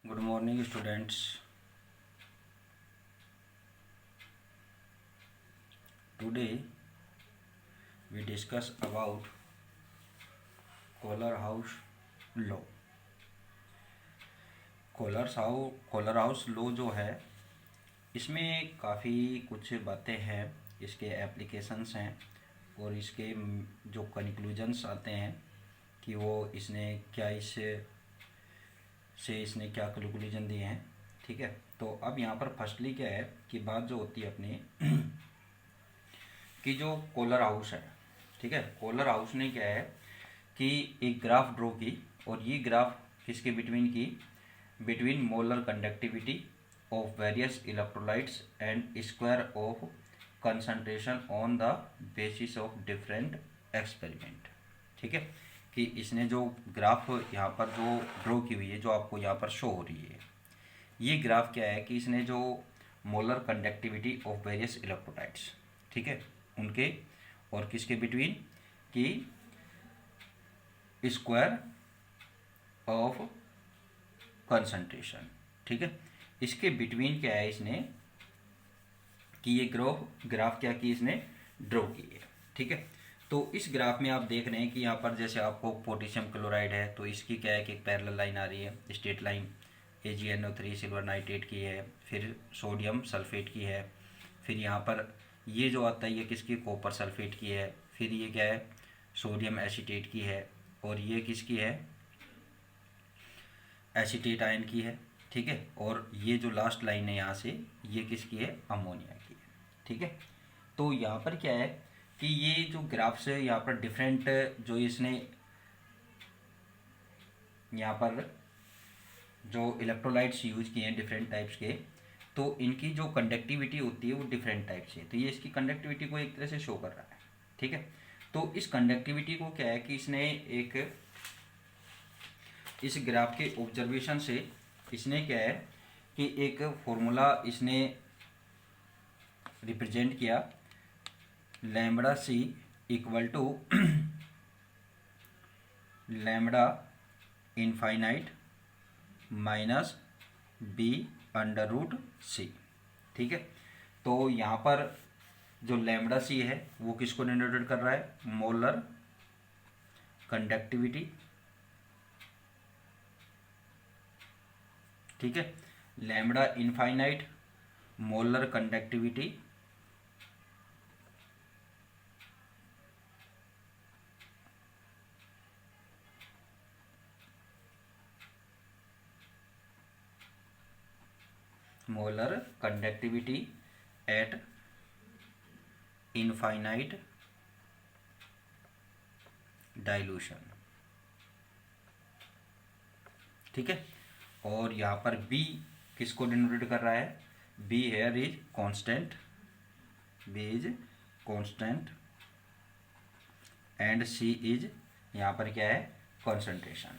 Good morning, students. Today we discuss about Kohler House law. Kohlrausch law जो है इसमें काफ़ी कुछ बातें हैं, इसके एप्लीकेशंस हैं और इसके जो कंक्लूजन्स आते हैं कि वो इसने क्या इसने क्या कंक्लूजन दिए हैं। ठीक है, तो अब यहाँ पर फर्स्टली क्या है कि बात जो होती है अपनी कि जो कोलर हाउस है, ठीक है, कोलर हाउस ने क्या है कि एक ग्राफ ड्रॉ की और ये ग्राफ किसके बिटवीन की, between molar conductivity of various electrolytes and square of concentration on the basis of different experiment. ठीक है, कि इसने जो ग्राफ यहाँ पर जो ड्रॉ की हुई है, जो आपको यहाँ पर शो हो रही है, ये ग्राफ क्या है कि इसने जो molar conductivity of various electrolytes, ठीक है, उनके और किसके बिटवीन की स्क्वायर ऑफ कंसंट्रेशन, ठीक है, इसके बिटवीन क्या है इसने कि ये ग्राफ क्या की इसने ड्रॉ की है। ठीक है, तो इस ग्राफ में आप देख रहे हैं कि यहाँ पर जैसे आपको पोटेशियम क्लोराइड है तो इसकी क्या है कि एक पैरेलल लाइन आ रही है, straight line AgNO3 silver nitrate की है, फिर सोडियम सल्फेट की है, फिर यहाँ पर ये जो आता है ये किसकी, कॉपर सल्फेट की है, फिर ये क्या है सोडियम एसीटेट की है और ये किसकी है, एसीटेट आयन की है। ठीक है, और ये जो लास्ट लाइन है यहाँ से ये किसकी है, अमोनिया की है। ठीक है, तो यहाँ पर क्या है कि ये जो ग्राफ्स है यहाँ पर डिफरेंट जो इसने यहाँ पर जो इलेक्ट्रोलाइट्स यूज किए हैं डिफरेंट टाइप्स के, तो इनकी जो कंडक्टिविटी होती है वो डिफरेंट टाइप से, तो ये इसकी कंडक्टिविटी को एक तरह से शो कर रहा है। ठीक है, तो इस कंडक्टिविटी को क्या है कि इसने एक इस ग्राफ के ऑब्जर्वेशन से इसने क्या है कि एक फॉर्मूला इसने रिप्रेजेंट किया, lambda C equal to lambda infinite minus b under root सी। ठीक है, तो यहाँ पर जो लैम्बडा सी है वो किसको डिनोटेड कर रहा है, मोलर कंडक्टिविटी। ठीक है, lambda infinite molar conductivity molar conductivity at infinite dilution. ठीक है, और यहाँ पर B किसको डिनोटेड कर रहा है, B here is constant, B is constant and C is यहाँ पर क्या है, कॉन्सेंट्रेशन।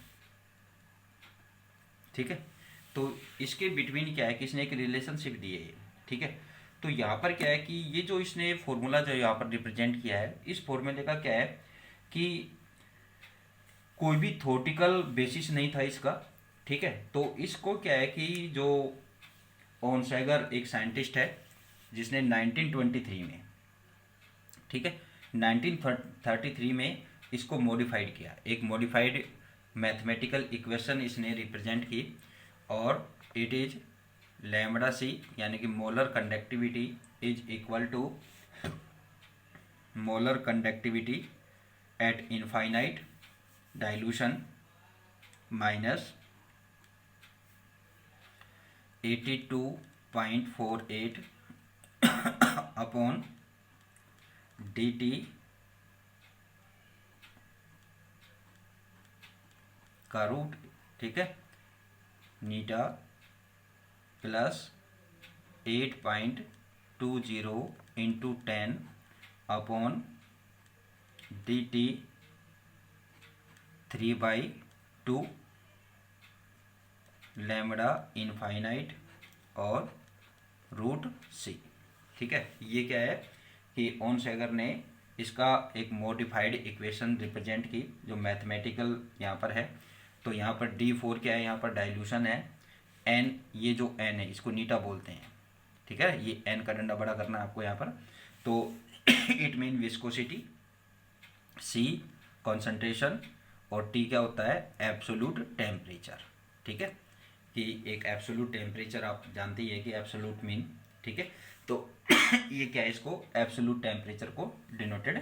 ठीक है, तो इसके बिटवीन क्या है कि इसने एक रिलेशनशिप दी है। ठीक है, तो यहाँ पर क्या है कि ये जो इसने फॉर्मूला जो यहाँ पर रिप्रेजेंट किया है, इस फॉर्मूले का क्या है कि कोई भी थ्योरेटिकल बेसिस नहीं था इसका। ठीक है, तो इसको क्या है कि जो ओनसैगर एक साइंटिस्ट है जिसने 1923 में, ठीक है, 1933 में इसको मॉडिफाइड किया, एक मॉडिफाइड मैथमेटिकल इक्वेशन इसने रिप्रेजेंट की और इट इज लैम्बडा सी यानी कि molar conductivity is equal to molar conductivity at infinite dilution minus 82.48 upon dt का रूट। ठीक है, नीटा plus 8.20 into 10 upon dt 3/2 lambda infinite और रूट सी। ठीक है, ये क्या है कि ओनसैगर ने इसका एक मॉडिफाइड इक्वेशन रिप्रेजेंट की जो मैथमेटिकल यहाँ पर है। तो यहाँ पर D4 क्या है, यहाँ पर डाइल्यूशन है, एन, ये जो एन है इसको नीटा बोलते हैं, ठीक है, ये एन का डंडा बड़ा करना है आपको यहाँ पर। तो it mean viscosity, C concentration, और टी क्या होता है, एब्सोल्यूट टेम्परेचर, ठीक है, कि एक एब्सोल्यूट टेम्परेचर आप जानते ही है कि एब्सोल्यूट मीन, ठीक है। तो ये क्या है, इसको एब्सोल्यूट टेम्परेचर को डिनोटेड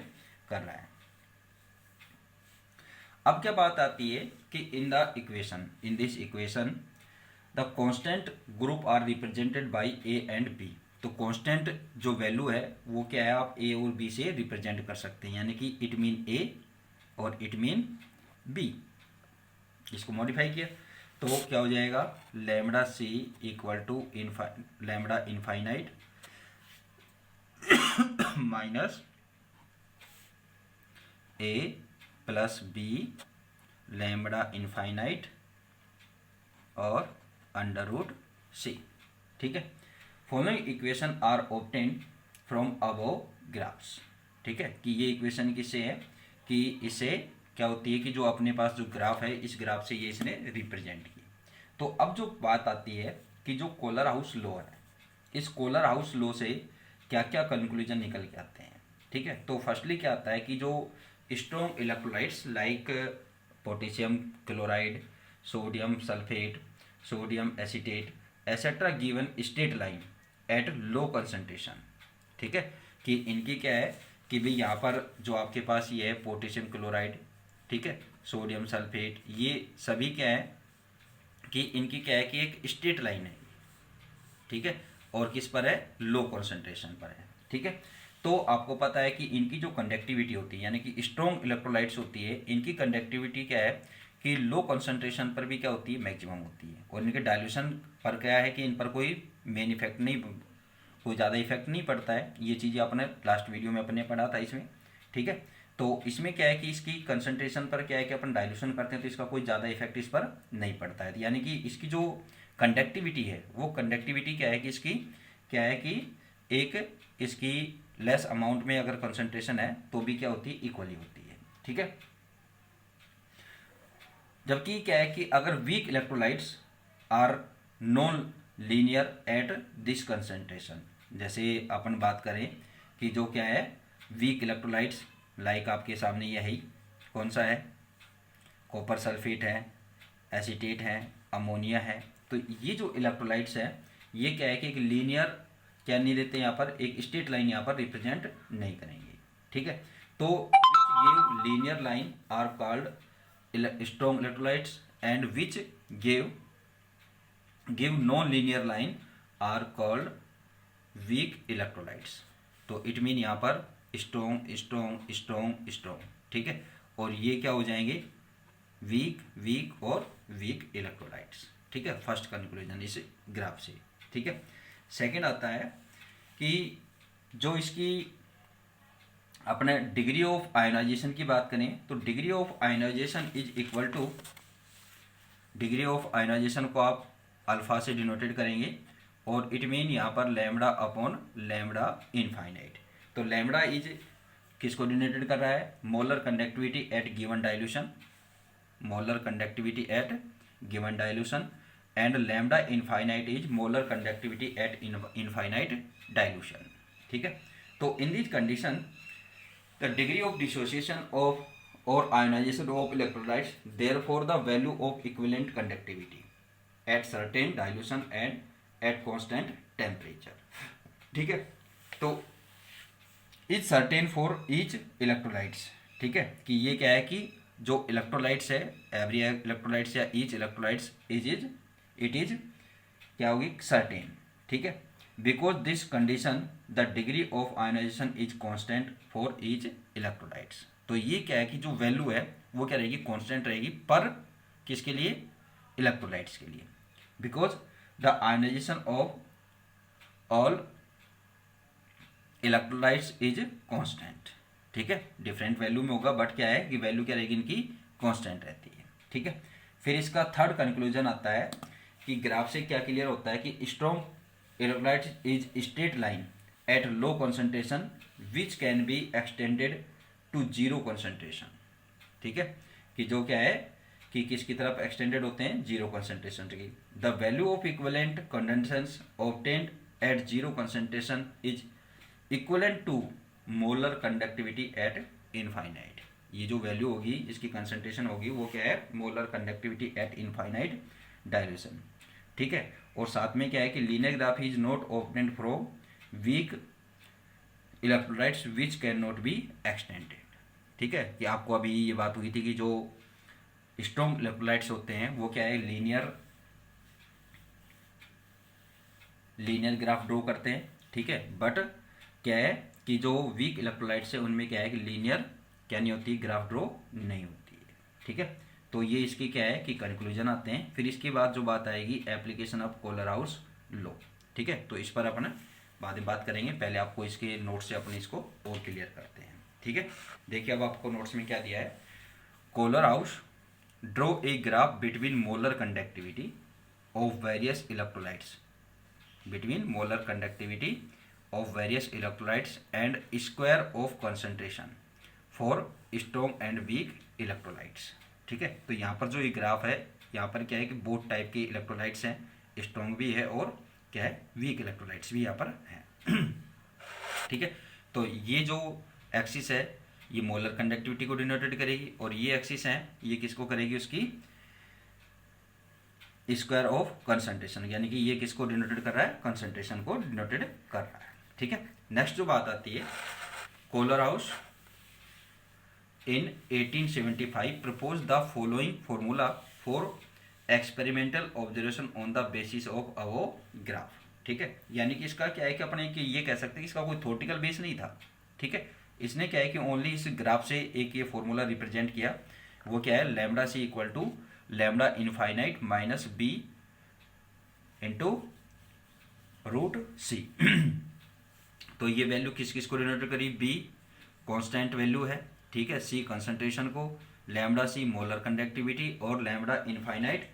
कर रहा है। अब क्या बात आती है कि in the equation, in this equation the constant group are represented by A and B. तो कांस्टेंट जो वैल्यू है वो क्या है, आप ए और बी से रिप्रेजेंट कर सकते हैं, यानी कि इट मीन ए और इट मीन बी। इसको मॉडिफाई किया तो क्या हो जाएगा, lambda C equal to lambda infinite minus A plus B lambda infinite और अंडर रूट सी, ठीक है। Following equation are obtained from above graphs, ठीक है, कि ये इक्वेशन किससे है, कि इसे क्या होती है कि जो अपने पास जो ग्राफ है इस ग्राफ से ये इसने रिप्रेजेंट की। तो अब जो बात आती है कि जो कोलर हाउस लॉ है, इस कोलर हाउस लॉ से क्या क्या कंक्लूजन निकल के आते हैं, ठीक है। तो फर्स्टली क्या आता है कि जो strong electrolytes like potassium chloride, sodium sulphate, sodium acetate etcetera given state line at low concentration, ठीक है, कि इनकी क्या है कि भाई यहाँ पर जो आपके पास ये है पोटेशियम क्लोराइड, ठीक है, सोडियम सल्फेट, ये सभी क्या है कि इनकी क्या है कि एक स्ट्रेट लाइन है, ठीक है, और किस पर है, लो कंसंट्रेशन पर है, ठीक है। तो आपको पता है कि इनकी जो कंडक्टिविटी होती है, यानी कि स्ट्रॉन्ग इलेक्ट्रोलाइट्स होती है, इनकी कंडक्टिविटी क्या है कि लो कंसंट्रेशन पर भी क्या होती है, मैक्सिमम होती है, और इनके डाइल्यूशन पर क्या है कि इन पर कोई मेन इफेक्ट नहीं, कोई ज़्यादा इफेक्ट नहीं पड़ता है। ये चीज़ें अपने लास्ट वीडियो में अपने पढ़ा था इसमें, ठीक है। तो इसमें क्या है कि इसकी कंसंट्रेशन पर क्या है कि अपन डाइल्यूशन करते हैं तो इसका कोई ज़्यादा इफेक्ट इस पर नहीं पड़ता है, यानी कि इसकी जो कंडक्टिविटी है वो कंडक्टिविटी क्या है कि इसकी क्या है कि एक इसकी लेस अमाउंट में अगर कंसंट्रेशन है तो भी क्या होती है, इक्वली होती है, ठीक है। जबकि क्या है कि अगर weak electrolytes are non linear at this concentration, जैसे अपन बात करें कि जो क्या है वीक इलेक्ट्रोलाइट्स लाइक आपके सामने यही कौन सा है, कॉपर सल्फेट है, एसीटेट है, अमोनिया है। तो ये जो इलेक्ट्रोलाइट्स है ये क्या है कि एक लीनियर क्या नहीं देते, यहाँ पर एक स्ट्रेट लाइन यहाँ पर रिप्रेजेंट नहीं करेंगे, ठीक है। तो which give linear line are called strong electrolytes and which give non linear line are called weak electrolytes. तो इट मीन यहाँ पर स्ट्रॉन्ग स्ट्रॉन्ग स्ट्रॉन्ग स्ट्रॉन्ग, ठीक है, और ये क्या हो जाएंगे, वीक वीक और वीक इलेक्ट्रोलाइट्स, ठीक है। फर्स्ट कंक्लूजन इस ग्राफ से, ठीक है। सेकंड आता है कि जो इसकी अपने डिग्री ऑफ आयोनाइजेशन की बात करें तो degree of ionization is equal to, degree of ionization को आप अल्फा से डिनोटेड करेंगे और इट मीन यहाँ पर लैम्बडा अपॉन लैम्बडा इनफाइनाइट। तो लैम्बडा इज किसको डिनोटेड कर रहा है, molar conductivity eight given dilution, molar conductivity eight given dilution, and lambda infinite is molar conductivity at infinite dilution, ठीक है। तो in this condition the degree of dissociation of or ionization of electrolytes, therefore the value of equivalent conductivity at certain dilution and at constant temperature, ठीक है। तो is certain for each electrolytes, ठीक है, कि ये क्या है कि जो इलेक्ट्रोलाइट्स है एवरी इलेक्ट्रोलाइट्स या ईच इलेक्ट्रोलाइट्स इट इज क्या होगी, सर्टेन, ठीक है, because this condition the degree of ionization is constant for each electrolytes. तो ये क्या है कि जो वैल्यू है वो क्या रहेगी, कांस्टेंट रहेगी पर किसके लिए, इलेक्ट्रोलाइट्स के लिए, because the ionization of all electrolytes is constant, ठीक है। डिफरेंट वैल्यू में होगा बट क्या है कि वैल्यू क्या रहेगी इनकी, कांस्टेंट रहती है, ठीक है। फिर इसका थर्ड कंक्लूजन आता है कि ग्राफ से क्या क्लियर होता है कि strong electrolytes is straight line at low concentration which can be extended to zero concentration, ठीक है, कि जो क्या है कि किसकी तरफ एक्सटेंडेड होते हैं, जीरो कंसंट्रेशन की। The value of equivalent conductance obtained at zero concentration is equivalent to molar conductivity at infinite. ये जो वैल्यू होगी, इसकी कंसंट्रेशन होगी, वो क्या है, molar conductivity at infinite dilution. ठीक है। और साथ में क्या है कि linear graph is not obtained from weak electrolytes which can not be extended. ठीक है, कि आपको अभी ये बात हुई थी कि जो स्ट्रॉन्ग इलेक्ट्रोलाइट्स होते हैं वो क्या है, लीनियर ग्राफ ड्रॉ करते हैं। ठीक है, बट क्या है कि जो वीक इलेक्ट्रोलाइट्स है उनमें क्या है कि लीनियर क्या नहीं होती, ग्राफ ड्रॉ नहीं होती है। ठीक है, तो ये इसकी क्या है कि कंक्लूजन आते हैं। फिर इसके बाद जो बात आएगी, एप्लीकेशन ऑफ कोलर-हाउस लॉ। ठीक है, तो इस पर अपन बाद में बात करेंगे, पहले आपको इसके नोट से अपन इसको और क्लियर करते हैं। ठीक है, देखिए अब आपको नोट्स में क्या दिया है, collar-house draw a graph between molar conductivity of various electrolytes and square of concentration for strong and week electrolytes. ठीक है, तो यहाँ पर जो ये ग्राफ है, यहाँ पर क्या है कि बोथ टाइप के इलेक्ट्रोलाइट्स हैं, स्ट्रॉन्ग भी है और क्या है, वीक इलेक्ट्रोलाइट्स भी यहाँ पर हैं। ठीक है, तो ये जो एक्सिस है ये मोलर कंडक्टिविटी को डिनोटेड करेगी, और ये एक्सिस है ये किसको करेगी, उसकी स्क्वायर ऑफ कंसंट्रेशन, यानी कि ये किसको डिनोटेड कर रहा है, कंसंट्रेशन को डिनोटेड कर रहा है। ठीक है, नेक्स्ट जो बात आती है, collar-house in 1875 proposed the following formula for experimental observation on the basis of above graph। ठीक है, यानी कि इसका क्या है कि अपने कि ये कह सकते हैं कि इसका कोई थ्योरेटिकल बेस नहीं था। ठीक है, इसने क्या है कि ओनली इस ग्राफ से एक ये फॉर्मूला रिप्रेजेंट किया, वो क्या है, lambda C equal to lambda infinite minus b into root c. तो ये वैल्यू किस किस को डिनोट करी, बी कॉन्स्टेंट वैल्यू है, ठीक है, सी कंसंट्रेशन को, लैम्डा सी मोलर कंडक्टिविटी, और लैम्डा इनफाइनाइट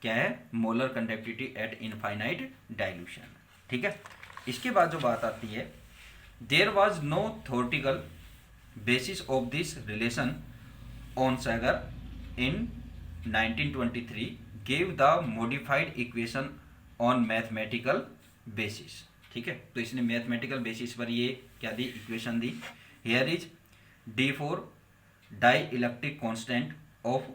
क्या है, molar conductivity at infinite dilution. ठीक है, इसके बाद जो बात आती है, there was no theoretical basis of this relation Onsager in 1923 gave the modified equation on mathematical basis. ठीक है, तो इसने मैथमेटिकल बेसिस पर ये क्या दी, इक्वेशन दी। Here is D for dielectric constant of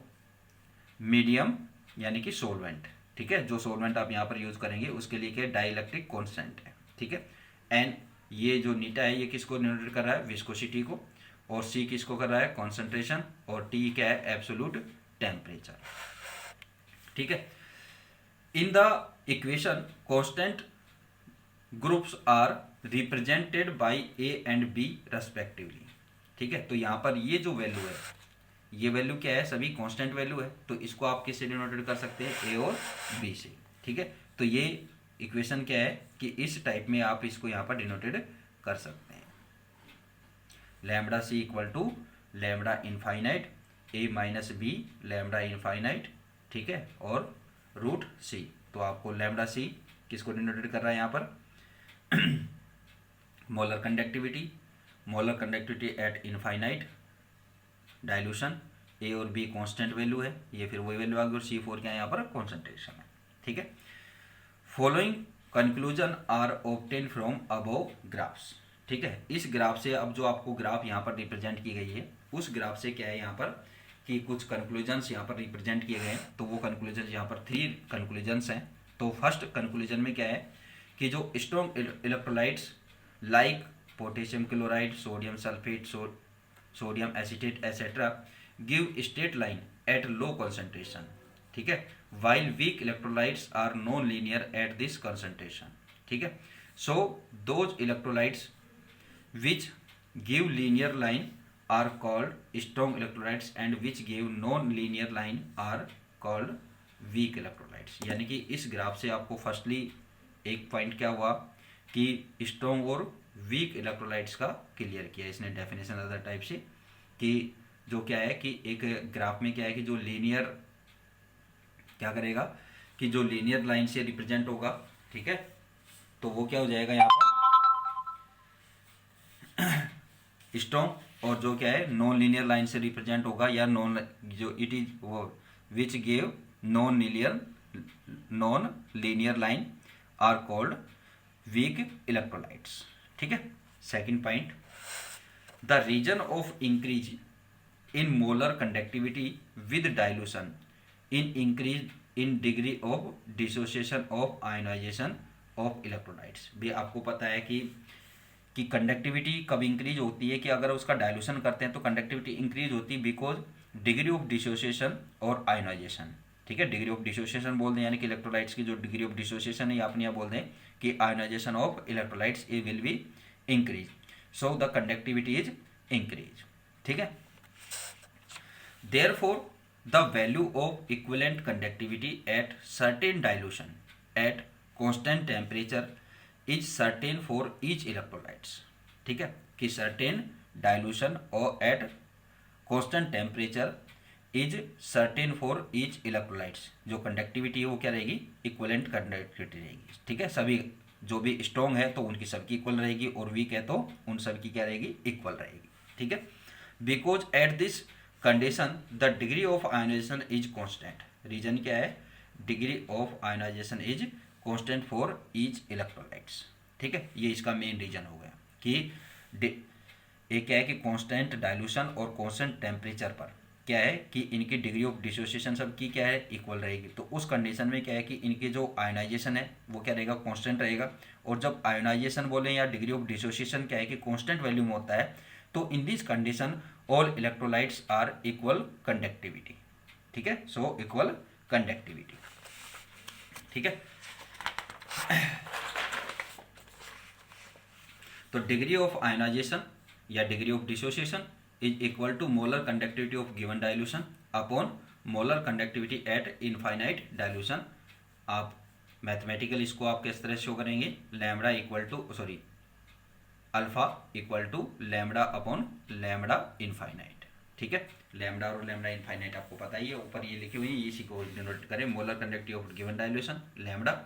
medium यानी कि सोलवेंट। ठीक है, जो सोलवेंट आप यहाँ पर यूज करेंगे उसके लिए क्या डाई इलेक्ट्रिक कॉन्स्टेंट है। ठीक है, एंड ये जो नीटा है ये किसको डिनोट कर रहा है, विस्कोसिटी को, और सी किसको कर रहा है, कॉन्सेंट्रेशन, और टी क्या है, एब्सोल्यूट टेम्परेचर। ठीक है, in the equation constant groups are represented by A and B respectively. ठीक है, तो यहाँ पर ये जो वैल्यू है, ये वैल्यू क्या है, सभी कांस्टेंट वैल्यू है, तो इसको आप किससे डिनोटेड कर सकते हैं, ए और बी से। ठीक है, तो ये इक्वेशन क्या है कि इस टाइप में आप इसको यहाँ पर डिनोटेड कर सकते हैं, lambda C equal to lambda infinite A minus B lambda infinite. ठीक है, और रूट सी, तो आपको लैम्डा सी किसको डिनोटेड कर रहा है यहाँ पर, molar conductivity at infinite dilution, A और बी कांस्टेंट वैल्यू है, ये फिर वही वैल्यू आ गई, और सी फोर क्या है यहाँ पर, कॉन्सेंट्रेशन है। ठीक है, following conclusion are obtain from above graphs. ठीक है, इस ग्राफ से, अब जो आपको ग्राफ यहाँ पर रिप्रेजेंट की गई है, उस ग्राफ से क्या है यहाँ पर कि कुछ कंक्लूजन्स यहाँ पर रिप्रेजेंट किए गए हैं। तो वो कंक्लूजन यहाँ पर 3 कंक्लूजन्स हैं। तो फर्स्ट कंक्लूजन में क्या है कि जो strong electrolytes like potassium chloride, sodium sulphate, sodium acetate etcetera give straight line at low concentration. ठीक है, while weak electrolytes are non-linear at this concentration। ठीक है, so those electrolytes which give linear line are called strong electrolytes and which give non-linear line are called weak electrolytes। यानी कि इस graph से आपको firstly एक पॉइंट क्या हुआ कि स्ट्रॉन्ग और वीक इलेक्ट्रोलाइट्स का क्लियर किया इसने डेफिनेशन अदर टाइप से, कि जो क्या है कि एक ग्राफ में क्या है कि जो लीनियर क्या करेगा कि जो लीनियर लाइन से रिप्रेजेंट होगा, ठीक है, तो वो क्या हो जाएगा यहाँ पर स्ट्रॉन्ग, और जो क्या है नॉन लीनियर लाइन से रिप्रेजेंट होगा या नॉन जो इट इज वो which give non linear line are called weak electrolytes. ठीक है। Second point, the reason of increase in molar conductivity with dilution in increase in degree of dissociation of ionization of electrolytes. भी आपको पता है कि conductivity कब increase होती है, कि अगर उसका डाइल्यूशन करते हैं तो कंडक्टिविटी इंक्रीज होती है बिकॉज डिग्री ऑफ डिसोसिएशन और आयोनाइजेशन। ठीक है, डिग्री ऑफ डिसोसिएशन बोल दें यानी कि इलेक्ट्रोलाइट्स की जो डिग्री ऑफ डिसोसिएशन है, या अपने यहाँ बोल दें कि ionization of electrolytes A will be increase, so the conductivity is increase. ठीक है। therefore the value of equivalent conductivity at certain dilution at constant temperature is certain for each electrolytes। ठीक है, कि certain dilution और at constant temperature is certain for each electrolytes, जो conductivity है वो क्या रहेगी, इक्वलेंट कंडक्टिविटी रहेगी। ठीक है, सभी जो भी स्ट्रॉन्ग है तो उनकी सबकी इक्वल रहेगी और वीक है तो उन सबकी क्या रहेगी, इक्वल रहेगी। ठीक है, because at this condition the degree of ionization is constant. Reason क्या है, degree of ionization is constant for each electrolytes. ठीक है, ये इसका मेन रीजन हो गया कि ये क्या है कि कांस्टेंट डाइल्यूशन और कांस्टेंट टेम्परेचर पर क्या है कि इनकी डिग्री ऑफ डिसोसिएशन सबकी क्या है, इक्वल रहेगी। तो उस कंडीशन में क्या है कि इनके जो आयोनाइजेशन है वो क्या रहेगा, कांस्टेंट रहेगा। और जब आयोनाइजेशन बोले या डिग्री ऑफ डिसोसिएशन क्या है कि कांस्टेंट वैल्यू में होता है, तो in this condition all electrolytes are equal conductivity. ठीक है, सो इक्वल कंडक्टिविटी। ठीक है, तो डिग्री ऑफ आयोनाइजेशन या degree of dissociation is equal to molar conductivity of given dilution upon molar conductivity at infinite dilution. आप mathematical इसको आप किस तरह शो करेंगे, lambda equal to sorry alpha equal to lambda upon lambda infinite. ठीक है, lambda और lambda infinite आपको पता ही है, ऊपर ये लिखी हुई है, इसी को डिनोट करें। Molar conductivity of given dilution lambda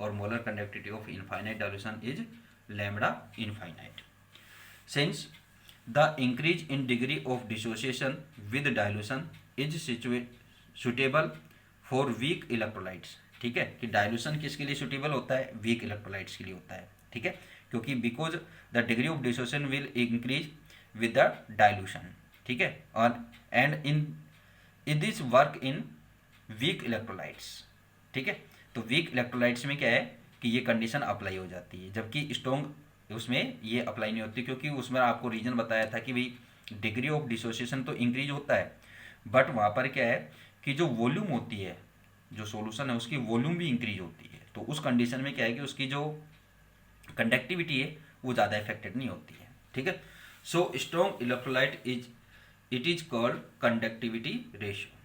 और molar conductivity of infinite dilution is lambda infinite. Since the increase in degree of dissociation with dilution is suitable for weak electrolytes. ठीक है, कि डाइल्यूशन किसके लिए सुटेबल होता है, weak electrolytes के लिए होता है। ठीक है, क्योंकि because the degree of dissociation will increase with the dilution. ठीक है, और and in this work in week electrolytes. ठीक है, तो वीक इलेक्ट्रोलाइट्स में क्या है कि ये कंडीशन अप्लाई हो जाती है, जबकि स्ट्रॉन्ग उसमें ये अप्लाई नहीं होती, क्योंकि उसमें आपको रीजन बताया था कि भाई डिग्री ऑफ डिसोसिएशन तो इंक्रीज होता है, बट वहाँ पर क्या है कि जो वॉल्यूम होती है, जो सॉल्यूशन है उसकी वॉल्यूम भी इंक्रीज होती है। तो उस कंडीशन में क्या है कि उसकी जो कंडक्टिविटी है वो ज़्यादा इफेक्टेड नहीं होती है। ठीक है, so strong electrolyte it is called conductivity ratio.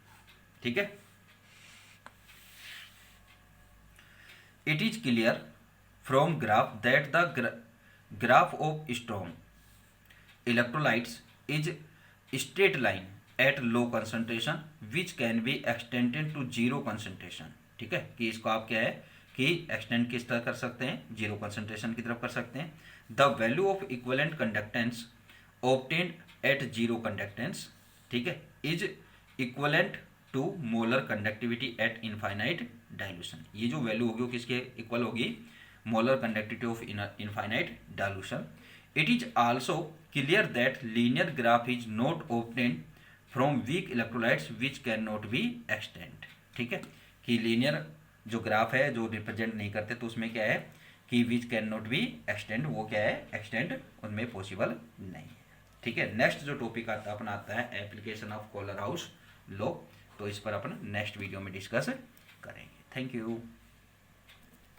ठीक है, it is clear from graph that the graph of strong electrolytes is straight line at low concentration which can be extended to zero concentration. ठीक है, कि इसको आप क्या है कि एक्सटेंड किस तरह कर सकते हैं, जीरो कंसंट्रेशन की तरफ कर सकते हैं। The value of equivalent conductance obtained at zero conductance, ठीक है, is equivalent to molar conductivity at infinite dilution. ये जो वैल्यू होगी वो किसके इक्वल होगी, molar conductivity of infinite dilution. It is also clear that linear graph is not obtained from weak electrolytes which can not be extend. ठीक है, कि linear जो ग्राफ है जो रिप्रेजेंट नहीं करते तो उसमें क्या है कि विच कैन नॉट बी एक्सटेंड, वो क्या है एक्सटेंड उनमें पॉसिबल नहीं है। ठीक है, नेक्स्ट जो टॉपिक अपना आता है application of Kohlrausch law, तो इस पर अपन नेक्स्ट वीडियो में डिस्कस करेंगे। Thank you.